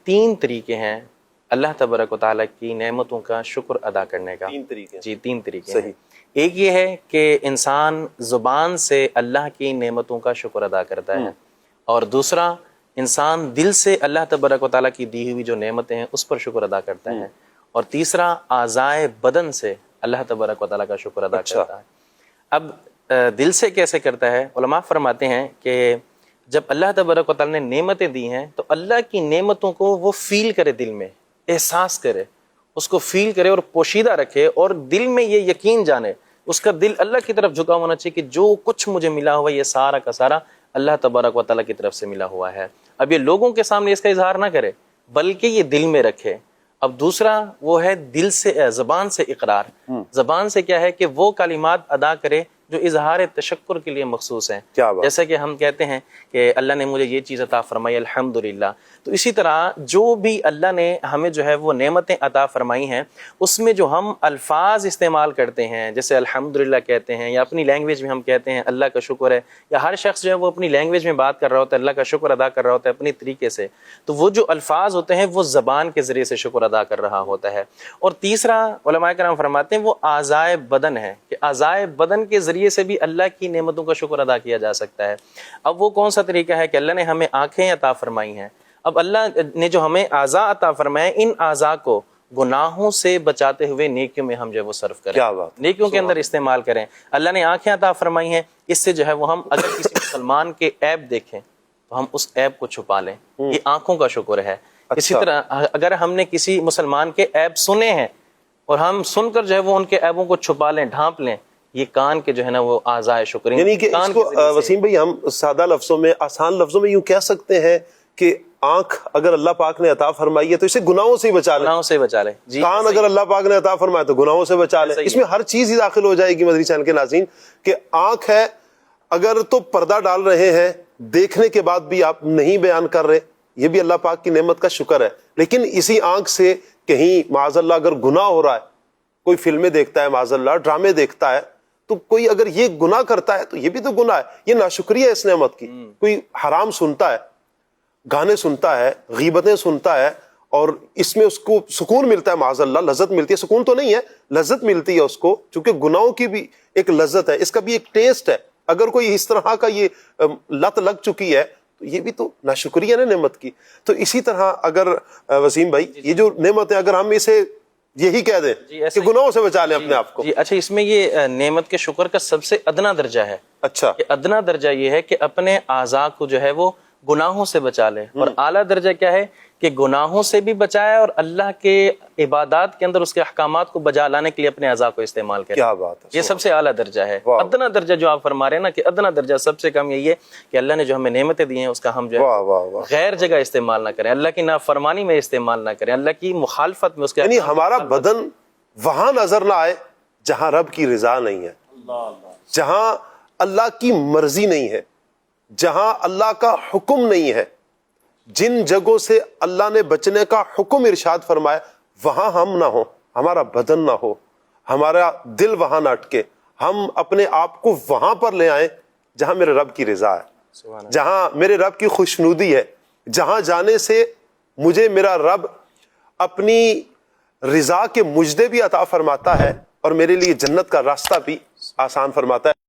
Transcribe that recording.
تین طریقے ہیں اللہ تبارک و تعالیٰ کی نعمتوں کا شکر ادا کرنے کا. تین طریقے. جی تین طریقے صحیح. ہیں. ایک یہ ہے کہ انسان زبان سے اللہ کی نعمتوں کا شکر ادا کرتا ہے، اور دوسرا انسان دل سے اللہ تبارک و تعالیٰ کی دی ہوئی جو نعمتیں ہیں اس پر شکر ادا کرتا ہے، اور تیسرا اعضائے بدن سے اللہ تبارک و تعالیٰ کا شکر ادا کرتا ہے. اب دل سے کیسے کرتا ہے؟ علماء فرماتے ہیں کہ جب اللہ تبارک و تعالیٰ نے نعمتیں دی ہیں تو اللہ کی نعمتوں کو وہ فیل کرے، دل میں احساس کرے، اس کو فیل کرے اور پوشیدہ رکھے، اور دل میں یہ یقین جانے، اس کا دل اللہ کی طرف جھکا ہونا چاہیے کہ جو کچھ مجھے ملا ہوا یہ سارا کا سارا اللہ تبارک و تعالیٰ کی طرف سے ملا ہوا ہے. اب یہ لوگوں کے سامنے اس کا اظہار نہ کرے بلکہ یہ دل میں رکھے. اب دوسرا وہ ہے دل سے، زبان سے اقرار. زبان سے کیا ہے کہ وہ کلمات ادا کرے جو اظہار تشکر کے لیے مخصوص ہیں. جیسا کہ ہم کہتے ہیں کہ اللہ نے مجھے یہ چیز عطا فرمائی الحمدللہ، تو اسی طرح جو بھی اللہ نے ہمیں جو ہے وہ نعمتیں عطا فرمائی ہیں اس میں جو ہم الفاظ استعمال کرتے ہیں، جیسے الحمدللہ کہتے ہیں، یا اپنی لینگویج میں ہم کہتے ہیں اللہ کا شکر ہے، یا ہر شخص جو ہے وہ اپنی لینگویج میں بات کر رہا ہوتا ہے، اللہ کا شکر ادا کر رہا ہوتا ہے اپنی طریقے سے، تو وہ جو الفاظ ہوتے ہیں وہ زبان کے ذریعے سے شکر ادا کر رہا ہوتا ہے. اور تیسرا علماء کرام فرماتے ہیں وہ اعضائے بدن ہے، کہ اعضائے بدن کے ذریعے سے بھی اللہ کی نعمتوں کا شکر ادا کیا جا سکتا ہے. اب وہ کون سا طریقہ ہے کہ اللہ نے ہمیں آنکھیں عطا فرمائی ہیں. اب اللہ نے جو ہمیں اعضاء عطا فرمائے، ان اعضاء کو گناہوں سے بچاتے ہوئے نیکیوں میں ہم جو ہے وہ صرف کریں، نیکیوں کے اندر استعمال کریں. اللہ نے آنکھیں عطا فرمائی ہیں، اس سے جو ہے وہ ہم اگر کسی مسلمان کے عیب دیکھیں تو ہم اس عیب کو چھپا لیں، یہ آنکھوں کا شکر ہے. اسی طرح اگر ہم نے کسی مسلمان کے عیب سنے ہیں اور ہم سن کر جو ہے وہ ان کے عیبوں کو چھپا لیں، ڈھانپ لیں، یہ کان کے جو ہے نا وہ اعضائے شکر. یعنی کہ اس کو وسیم بھائی ہم سادہ لفظوں میں، آسان لفظوں میں یوں کہہ سکتے ہیں کہ آنکھ اگر اللہ پاک نے عطا فرمائی ہے تو اسے گناہوں سے بچا لے، گناہوں سے بچا لے. کان اگر اللہ پاک نے عطا فرمایا تو گناہوں سے بچا لے. اس میں ہر چیز ہی داخل ہو جائے گی مدنی چینل کے ناظرین، کہ آنکھ ہے اگر تو پردہ ڈال رہے ہیں، دیکھنے کے بعد بھی آپ نہیں بیان کر رہے، یہ بھی اللہ پاک کی نعمت کا شکر ہے. لیکن اسی آنکھ سے کہیں معاذ اللہ اگر گناہ ہو رہا ہے، کوئی فلمیں دیکھتا ہے، معاذ اللہ ڈرامے دیکھتا ہے، تو کوئی اگر یہ گناہ کرتا ہے تو یہ بھی تو گناہ ہے، یہ ناشکری ہے اس نعمت کی. کوئی حرام سنتا ہے، گانے سنتا ہے، غیبتیں سنتا ہے، اور اس میں اس کو سکون ملتا ہے، معاذ اللہ لذت ملتی ہے، سکون تو نہیں ہے، لذت ملتی ہے اس کو، چونکہ گناہوں کی بھی ایک لذت ہے، اس کا بھی ایک ٹیسٹ ہے. اگر کوئی اس طرح کا یہ لت لگ چکی ہے تو یہ بھی تو ناشکری ہے نا نعمت کی. تو اسی طرح اگر وسیم بھائی یہ جو نعمت ہے اگر ہم اسے یہی کہہ دیں کہ گناہوں سے بچا لیں اپنے آپ کو. اچھا، اس میں یہ نعمت کے شکر کا سب سے ادنا درجہ ہے. اچھا، ادنا درجہ یہ ہے کہ اپنے اعضاء کو جو ہے وہ گناہوں سے بچا لے، اور اعلیٰ درجہ کیا ہے کہ گناہوں سے بھی بچائے اور اللہ کے عبادات کے اندر اس کے احکامات کو بجا لانے کے لیے اپنے اعضاء کو استعمال کرے. کیا بات ہے، یہ سب سے اعلیٰ درجہ ہے. ادنا درجہ جو آپ فرما رہے ہیں نا کہ ادنا درجہ سب سے کم یہی ہے کہ اللہ نے جو ہمیں نعمتیں دی ہیں اس کا ہم جو ہے غیر جگہ استعمال نہ کریں، اللہ کی نافرمانی میں استعمال نہ کریں، اللہ کی مخالفت میں اس کے، یعنی ہمارا بدن وہاں نظر نہ آئے جہاں رب کی رضا نہیں ہے، جہاں اللہ کی مرضی نہیں ہے، جہاں اللہ کا حکم نہیں ہے. جن جگہوں سے اللہ نے بچنے کا حکم ارشاد فرمایا وہاں ہم نہ ہو، ہمارا بدن نہ ہو، ہمارا دل وہاں نہ اٹکے، ہم اپنے آپ کو وہاں پر لے آئیں جہاں میرے رب کی رضا ہے، جہاں میرے رب کی خوشنودی ہے، جہاں جانے سے مجھے میرا رب اپنی رضا کے مجدے بھی عطا فرماتا ہے اور میرے لیے جنت کا راستہ بھی آسان فرماتا ہے.